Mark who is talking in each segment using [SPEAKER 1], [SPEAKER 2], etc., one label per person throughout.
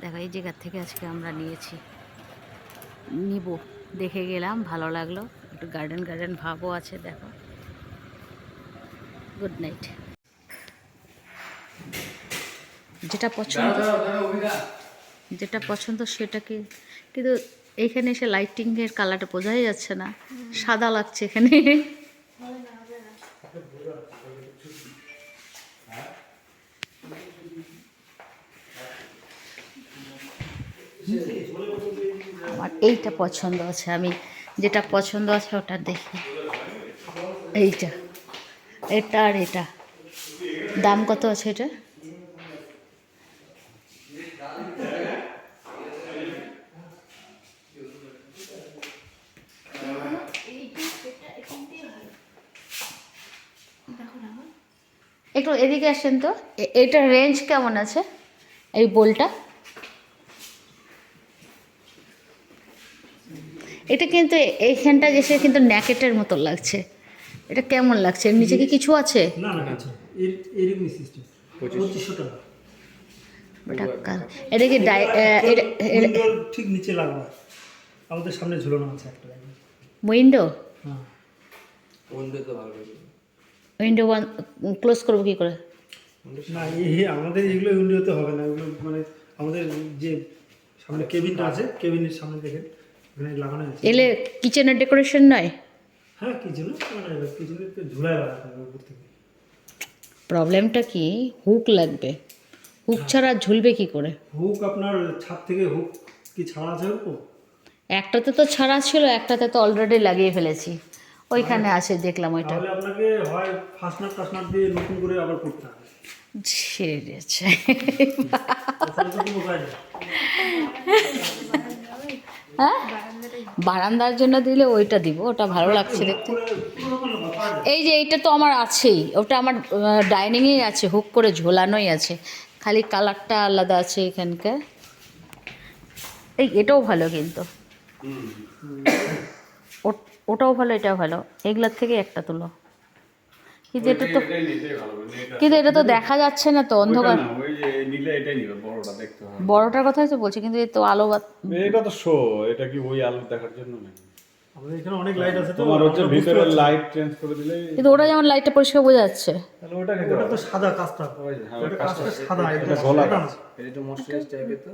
[SPEAKER 1] দেখো এই জায়গার থেকে আজকে আমরা নিব, দেখে গেলাম, ভালো লাগলো, একটু গার্ডেন গার্ডেন ভাবও আছে। দেখো, গুড নাইট। যেটা পছন্দ সেটাকে, কিন্তু এইখানে এসে লাইটিংয়ের কালারটা বোঝাই যাচ্ছে না, সাদা লাগছে এখানে। আমার এইটা পছন্দ আছে, আমি যেটা পছন্দ আছে ওটা দেখি। এইটা, এটা আর এটা দাম কত আছে এটা? একটু এদিকে আসেন তো, এটার রেঞ্জ কেমন আছে এই বোলটা? এটা কিন্তু এইখানটা এসে কিন্তু ন্যাকেটের মতো লাগছে, এটা কেমন লাগছে? এর নিচে কি কিছু আছে?
[SPEAKER 2] না না, আচ্ছা এরকম সিস্টেম 2500 টাকা।
[SPEAKER 1] এটা কি
[SPEAKER 2] উইন্ডোর ঠিক নিচে লাগবে, আমাদের সামনে ঝুলানো আছে একটা
[SPEAKER 1] উইন্ডো।
[SPEAKER 2] হ্যাঁ,
[SPEAKER 3] উইন্ডো তো ভালো।
[SPEAKER 1] উইন্ডো ক্লোজ করবো কি করে?
[SPEAKER 2] না আমাদের এগুলো উইন্ডোতে হবে না, এগুলো মানে আমাদের যে সামনে কেবিনটা আছে, কেবিনের সামনে দেখেন ওখানে লাগানো আছে।
[SPEAKER 1] এলে কিচেনের ডেকোরেশন নয়?
[SPEAKER 2] হ্যাঁ, কিচেনে মানে কিচেনে ঝুলায় রাখা হবে উপর থেকে।
[SPEAKER 1] প্রবলেমটা কি, হুক লাগবে, হুক ছাড়া ঝুলবে কি করে?
[SPEAKER 2] হুক আপনার ছাদ থেকে হুক কি ছাড়া আছে অল্প?
[SPEAKER 1] একটাতে তো ছাড়া ছিল, একটাতে তো অলরেডি লাগিয়ে ফেলেছি, ওইখানে আছে দেখলাম ওইটা।
[SPEAKER 2] তাহলে আপনাকে হয় ফাস্টনার দিয়ে নতুন করে আবার করতে হবে।
[SPEAKER 1] ছেড়ে দিয়েছে।
[SPEAKER 2] তাহলে তো কোনো উপায় নেই।
[SPEAKER 1] হ্যাঁ, বারান্দার জন্য দিলে ওইটা দিব, ওটা ভালো লাগছে দেখতে। এই যে এইটা তো আমার আছেই, ওটা আমার ডাইনিংয়েই আছে, হুক করে ঝোলানোই আছে, খালি কালারটা আলাদা আছে এখানকার। এটাও ভালো কিন্তু, ওটাও ভালো, এটাও ভালো, এগুলোর থেকে একটা তুলো। কিন্তু এটা তো, কিন্তু এটা তো দেখা যাচ্ছে না তো, অন্ধকার। বড়টার কথাই তো বলছি, কিন্তু এই তো আলো
[SPEAKER 4] এটা তো শো, এটা কি ওই আলো দেখার জন্য না?
[SPEAKER 2] আমাদের এখানে অনেক লাইট আছে তো,
[SPEAKER 4] তোমার হচ্ছে ভিতরের লাইট চেঞ্জ করে দিলে।
[SPEAKER 1] কিন্তু ওটা যেমন লাইটটা পরিষ্কার বোঝা যাচ্ছে।
[SPEAKER 4] তাহলে ওটা কি?
[SPEAKER 2] ওটা তো সাদা কাজটা, ওটা কাজটা সাদা, এটা
[SPEAKER 4] গলা
[SPEAKER 2] সাদা।
[SPEAKER 3] এটা তো ময়শ্চারাইজ টাইপের তো।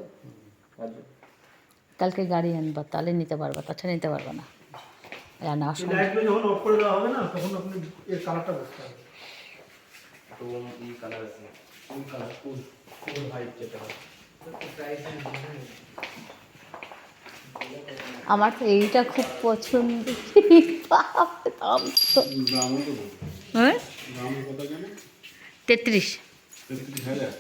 [SPEAKER 1] কালকে গাড়ি আনবা, তাহলে নিতে পারবা, তাছাড়া নিতে পারবা না। রান্না
[SPEAKER 2] এই লাইটগুলো যখন অফ করে দেওয়া হবে না, তখন আপনি এর কালারটা বুঝতে পারবেন।
[SPEAKER 3] তো এই কালার আছে, কোন কালার, কোন হোয়াইট যেটা হয়।
[SPEAKER 1] আমার তো এইটা খুব পছন্দ। হ্যাঁ, 33।
[SPEAKER 4] 33,000।